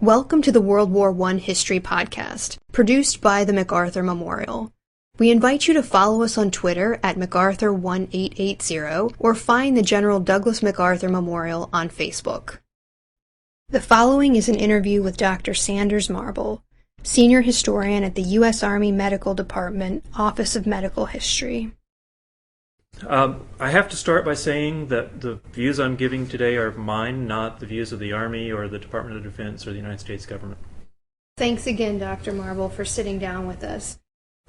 Welcome to the World War I History Podcast, produced by the MacArthur Memorial. We invite you to follow us on Twitter at MacArthur1880 or find the General Douglas MacArthur Memorial on Facebook. The following is an interview with Dr. Sanders Marble, Senior Historian at the U.S. Army Medical Department, Office of Medical History. I have to start by saying that the views I'm giving today are mine, not the views of the Army or the Department of Defense or the United States government. Thanks again, Dr. Marble, for sitting down with us.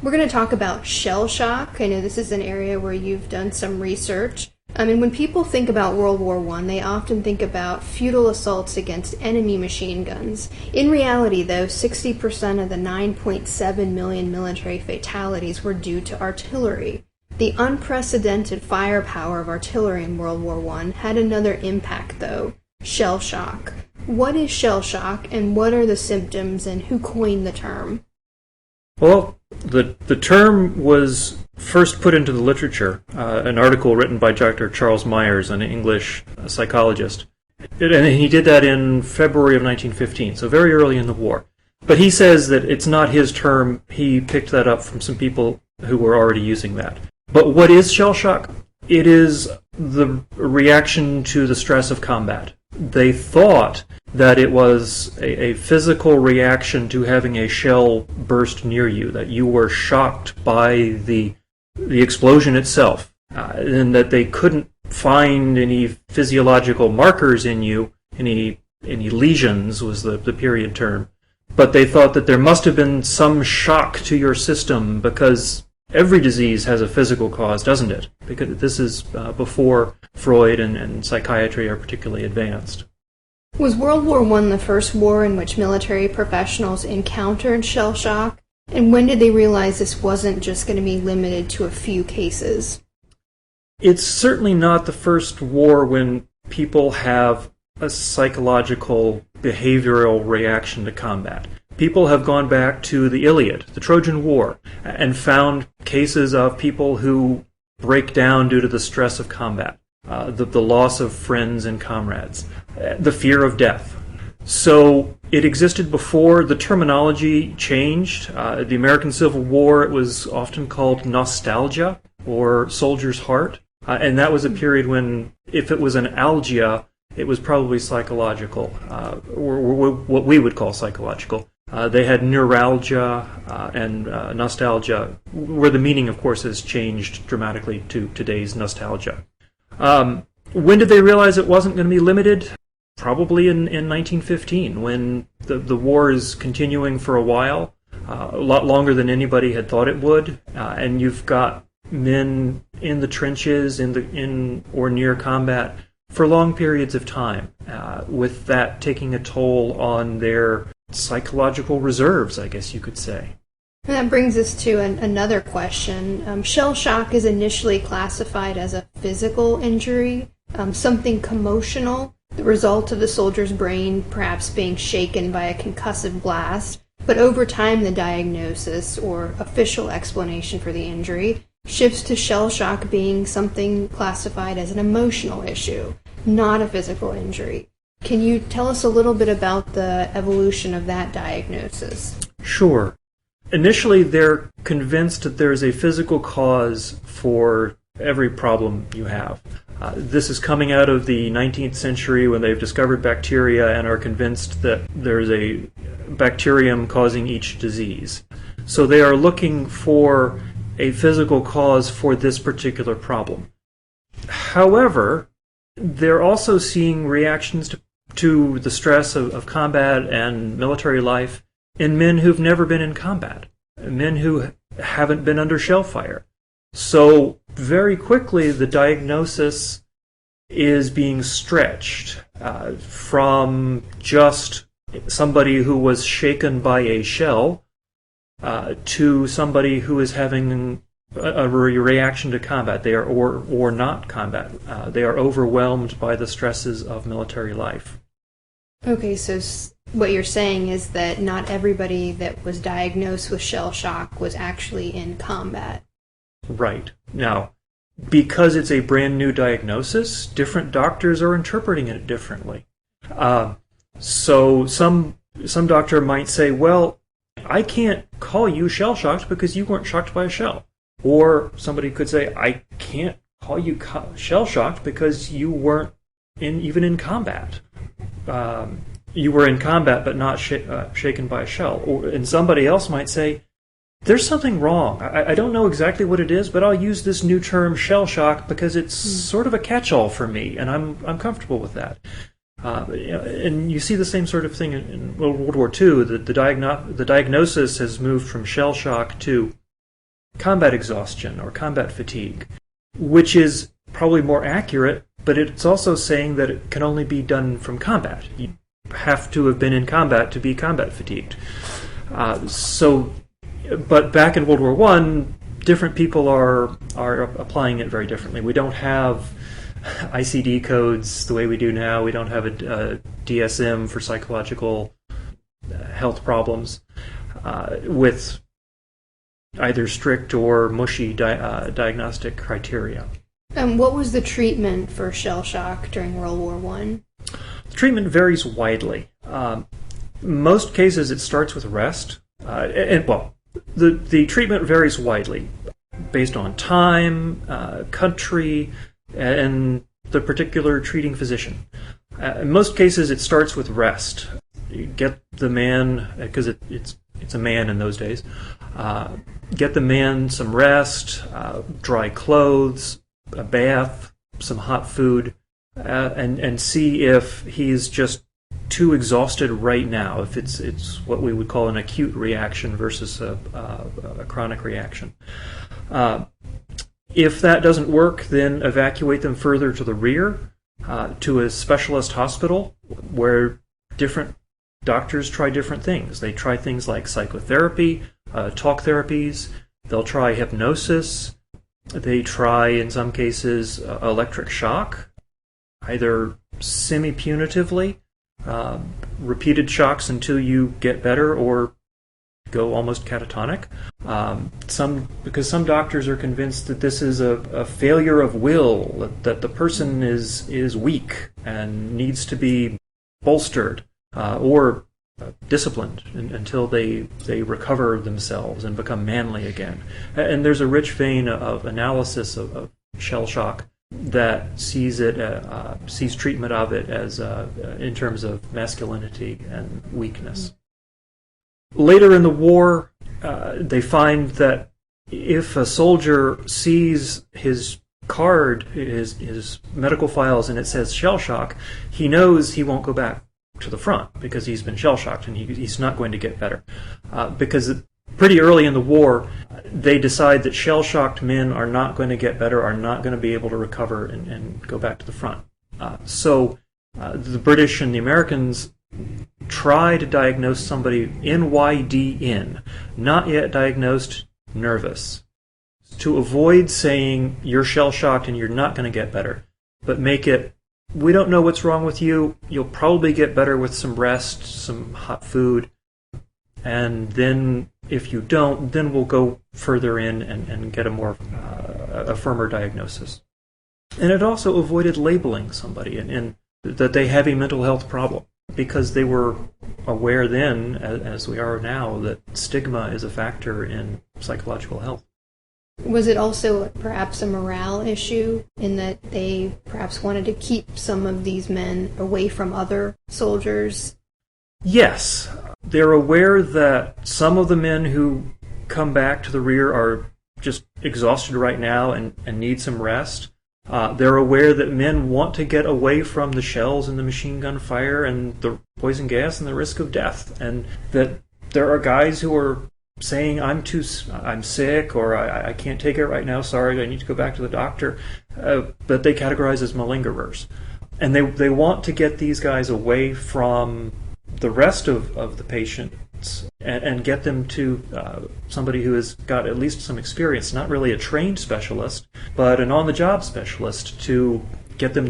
We're going to talk about shell shock. I know this is an area where you've done some research. And when people think about World War I, they often think about futile assaults against enemy machine guns. In reality, though, 60% of the 9.7 million military fatalities were due to artillery. The unprecedented firepower of artillery in World War I had another impact, though: shell shock. What is shell shock, and what are the symptoms, and who coined the term? Well, the term was first put into the literature, an article written by Dr. Charles Myers, an English psychologist. And he did that in February of 1915, so very early in the war. But he says that it's not his term. He picked that up from some people who were already using that. But what is shell shock? It is the reaction to the stress of combat. They thought that it was a physical reaction to having a shell burst near you, that you were shocked by the explosion itself, and that they couldn't find any physiological markers in you, any lesions was the period term. But they thought that there must have been some shock to your system, because every disease has a physical cause, doesn't it? Because this is before Freud and psychiatry are particularly advanced. Was World War I the first war in which military professionals encountered shell shock? And when did they realize this wasn't just going to be limited to a few cases? It's certainly not the first war when people have a psychological, behavioral reaction to combat. People have gone back to the Iliad, the Trojan War, and found cases of people who break down due to the stress of combat, the loss of friends and comrades, the fear of death. So it existed before. The terminology changed. The American Civil War, it was often called nostalgia or soldier's heart, and that was a period when, if it was an algia, it was probably psychological, or what we would call psychological. They had neuralgia and nostalgia, where the meaning, of course, has changed dramatically to today's nostalgia. When did they realize it wasn't going to be limited? Probably in 1915, when the war is continuing for a while, a lot longer than anybody had thought it would, and you've got men in the trenches, in or near combat for long periods of time, with that taking a toll on their psychological reserves, I guess you could say. And that brings us to another question. Shell shock is initially classified as a physical injury, something commotional, the result of the soldier's brain perhaps being shaken by a concussive blast. But over time, the diagnosis, or official explanation for the injury, shifts to shell shock being something classified as an emotional issue, not a physical injury. Can you tell us a little bit about the evolution of that diagnosis? Sure. Initially, they're convinced that there's a physical cause for every problem you have. This is coming out of the 19th century, when they've discovered bacteria and are convinced that there's a bacterium causing each disease. So they are looking for a physical cause for this particular problem. However, they're also seeing reactions to the stress of combat and military life in men who've never been in combat, men who haven't been under shell fire. So very quickly, the diagnosis is being stretched from just somebody who was shaken by a shell to somebody who is having a reaction to combat. They are or not combat. They are overwhelmed by the stresses of military life. Okay, so what you're saying is that not everybody that was diagnosed with shell shock was actually in combat. Right. Now, because it's a brand new diagnosis, different doctors are interpreting it differently. So some some doctor might say, well, I can't call you shell-shocked because you weren't shocked by a shell. Or somebody could say, I can't call you shell-shocked because you weren't even in combat. You were in combat but not shaken by a shell. And somebody else might say, there's something wrong. I don't know exactly what it is, but I'll use this new term shell shock because it's sort of a catch-all for me, and I'm comfortable with that. And you see the same sort of thing in World War II. The diagnosis has moved from shell shock to combat exhaustion or combat fatigue, which is probably more accurate, but it's also saying that it can only be done from combat. You have to have been in combat to be combat fatigued. But back in World War I, different people are applying it very differently. We don't have ICD codes the way we do now. We don't have a DSM for psychological health problems with either strict or mushy diagnostic criteria. What was the treatment for shell shock during World War I? The treatment varies widely. Most cases it starts with rest. The treatment varies widely based on time, country, and the particular treating physician. In most cases, it starts with rest. You get the man, because it's a man in those days, get the man some rest, dry clothes, a bath, some hot food, and see if he's just too exhausted right now, if it's what we would call an acute reaction versus a chronic reaction. If that doesn't work, then evacuate them further to the rear, to a specialist hospital where different doctors try different things. They try things like psychotherapy, talk therapies, they'll try hypnosis, they try, in some cases, electric shock, either semi-punitively, repeated shocks until you get better or go almost catatonic. Because some doctors are convinced that this is a failure of will, that the person is weak and needs to be bolstered or disciplined until they recover themselves and become manly again. And there's a rich vein of analysis of shell shock that sees treatment of it as in terms of masculinity and weakness. Later in the war, they find that if a soldier sees his card, his medical files, and it says shell shock, he knows he won't go back to the front because he's been shell shocked and he's not going to get better. Because pretty early in the war, they decide that shell shocked men are not going to get better, are not going to be able to recover and go back to the front. So the British and the Americans try to diagnose somebody NYDN, not yet diagnosed, nervous, to avoid saying you're shell-shocked and you're not going to get better, but make it, we don't know what's wrong with you, you'll probably get better with some rest, some hot food, and then if you don't, then we'll go further in and get a firmer diagnosis. And it also avoided labeling somebody and that they have a mental health problem, because they were aware then, as we are now, that stigma is a factor in psychological health. Was it also perhaps a morale issue in that they perhaps wanted to keep some of these men away from other soldiers? Yes. They're aware that some of the men who come back to the rear are just exhausted right now and need some rest. They're aware that men want to get away from the shells and the machine gun fire and the poison gas and the risk of death, and that there are guys who are saying, I'm sick, or I can't take it right now, sorry, I need to go back to the doctor, but they categorize as malingerers. And they want to get these guys away from the rest of the patients and get them to somebody who has got at least some experience, not really a trained specialist, but an on-the-job specialist, to get them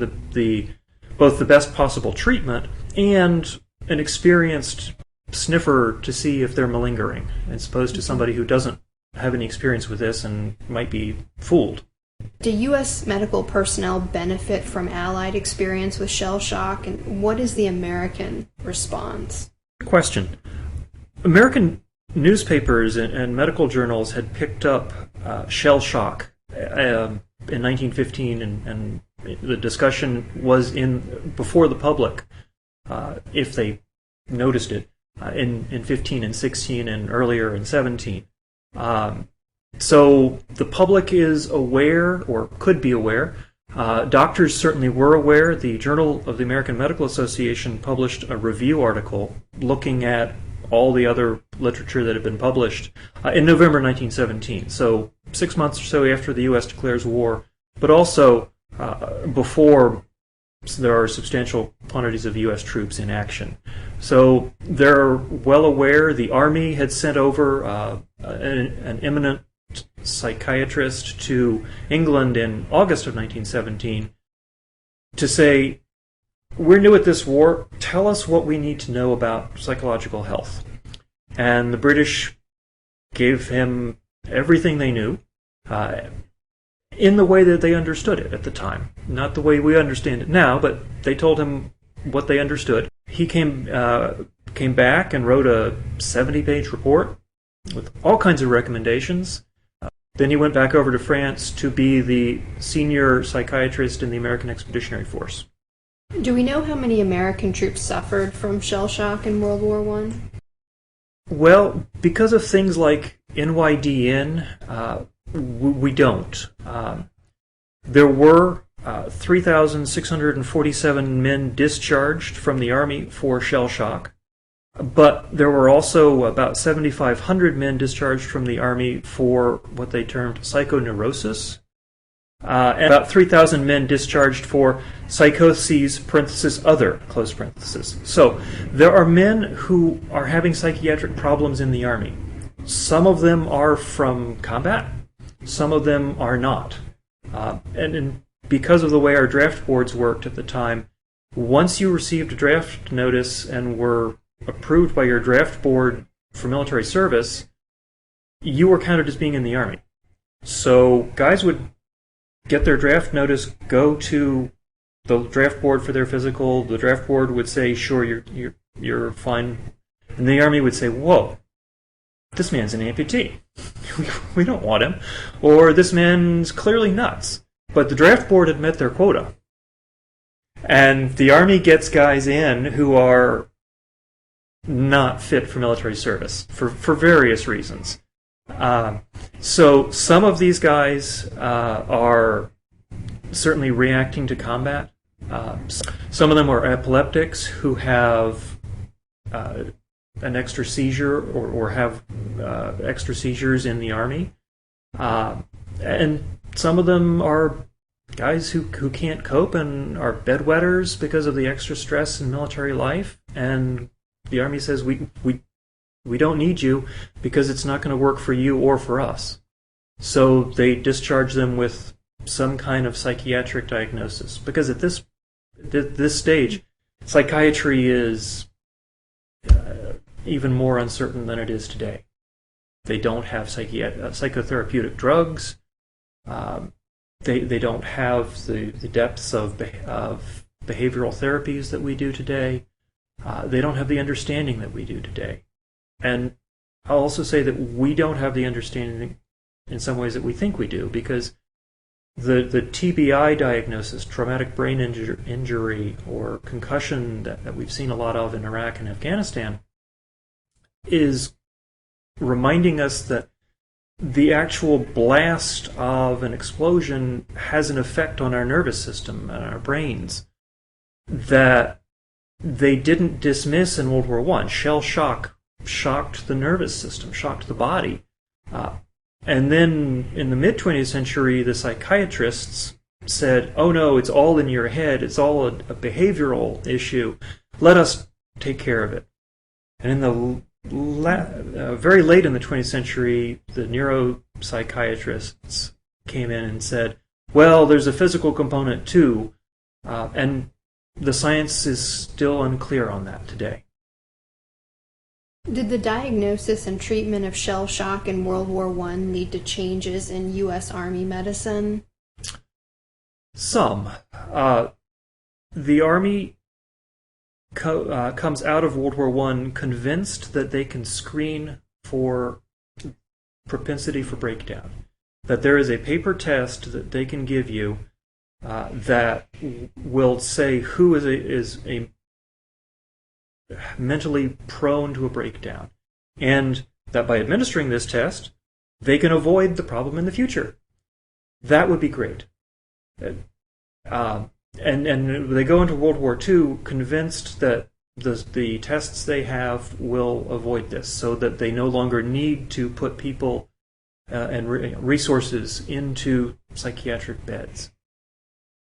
both the best possible treatment and an experienced sniffer to see if they're malingering, as opposed to somebody who doesn't have any experience with this and might be fooled. Do U.S. medical personnel benefit from Allied experience with shell shock, and what is the American response? question. American newspapers and medical journals had picked up shell shock in 1915, and the discussion was before the public, if they noticed it, in 15 and 16 and earlier in 17. So the public is aware, or could be aware. Doctors certainly were aware. The Journal of the American Medical Association published a review article looking at all the other literature that had been published in November 1917. So 6 months or so after the U.S. declares war, but also before there are substantial quantities of U.S. troops in action. So they're well aware. The Army had sent over an eminent psychiatrist to England in August of 1917 to say, we're new at this war, tell us what we need to know about psychological health. And the British gave him everything they knew in the way that they understood it at the time. Not the way we understand it now, but they told him what they understood. He came back and wrote a 70-page report with all kinds of recommendations. Then he went back over to France to be the senior psychiatrist in the American Expeditionary Force. Do we know how many American troops suffered from shell shock in World War I? Well, because of things like NYDN, we don't. There were 3,647 men discharged from the Army for shell shock, but there were also about 7,500 men discharged from the Army for what they termed psychoneurosis, and about 3,000 men discharged for psychoses, parenthesis, other, close parenthesis. So there are men who are having psychiatric problems in the Army. Some of them are from combat, some of them are not. And because of the way our draft boards worked at the time, once you received a draft notice and were approved by your draft board for military service, you were counted as being in the Army. So guys would get their draft notice, go to the draft board for their physical. The draft board would say, "Sure, you're fine," and the Army would say, "Whoa, this man's an amputee. We don't want him," or "This man's clearly nuts." But the draft board had met their quota, and the Army gets guys in who are not fit for military service for various reasons. So some of these guys are certainly reacting to combat. Some of them are epileptics who have an extra seizure or have extra seizures in the Army. And some of them are guys who can't cope and are bedwetters because of the extra stress in military life. And the Army says, we don't need you because it's not going to work for you or for us. So they discharge them with some kind of psychiatric diagnosis. Because at this stage, psychiatry is even more uncertain than it is today. They don't have psychotherapeutic drugs. They don't have the depths of behavioral therapies that we do today. They don't have the understanding that we do today. And I'll also say that we don't have the understanding in some ways that we think we do, because the TBI diagnosis, traumatic brain injury or concussion that we've seen a lot of in Iraq and Afghanistan, is reminding us that the actual blast of an explosion has an effect on our nervous system and our brains that they didn't dismiss in World War I. Shell shock shocked the nervous system, shocked the body. And then in the mid-20th century, the psychiatrists said, oh no, it's all in your head, it's all a behavioral issue, let us take care of it. And in the very late in the 20th century, the neuropsychiatrists came in and said, well, there's a physical component too, and the science is still unclear on that today. Did the diagnosis and treatment of shell shock in World War I lead to changes in U.S. Army medicine? Some. The Army comes out of World War I convinced that they can screen for propensity for breakdown. That there is a paper test that they can give you that will say who is a mentally prone to a breakdown, and that by administering this test, they can avoid the problem in the future. That would be great. And they go into World War II convinced that the tests they have will avoid this, so that they no longer need to put people and resources into psychiatric beds.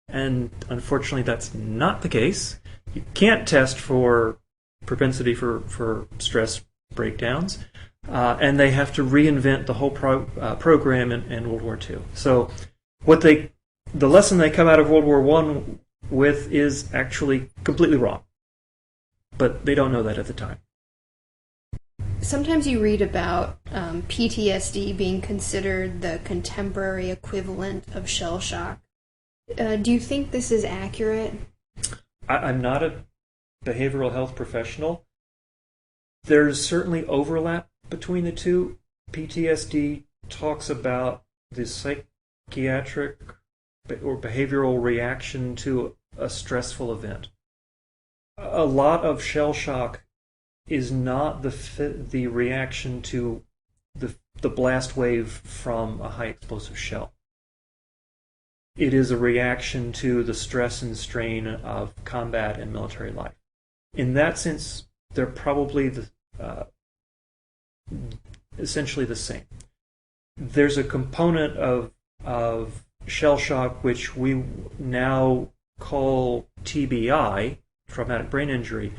And unfortunately, that's not the case. You can't test for propensity for stress breakdowns, and they have to reinvent the whole program in World War II. So the lesson they come out of World War I with is actually completely wrong. But they don't know that at the time. Sometimes you read about PTSD being considered the contemporary equivalent of shell shock. Do you think this is accurate? I'm not a behavioral health professional. There's certainly overlap between the two. PTSD talks about the psychiatric or behavioral reaction to a stressful event. A lot of shell shock is not the reaction to the blast wave from a high explosive shell. It is a reaction to the stress and strain of combat and military life. In that sense, they're probably essentially the same. There's a component of shell shock which we now call TBI, traumatic brain injury,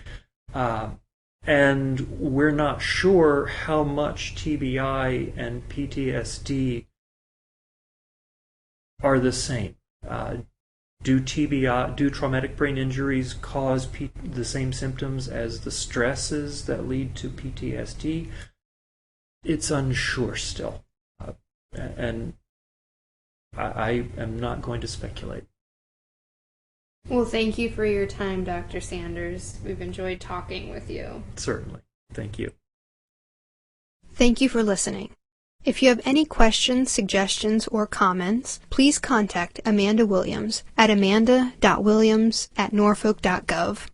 and we're not sure how much TBI and PTSD are the same. Do traumatic brain injuries cause the same symptoms as the stresses that lead to PTSD? It's unsure still, and I am not going to speculate. Well, thank you for your time, Dr. Sanders. We've enjoyed talking with you. Certainly. Thank you. Thank you for listening. If you have any questions, suggestions, or comments, please contact Amanda Williams at amanda.williams@norfolk.gov.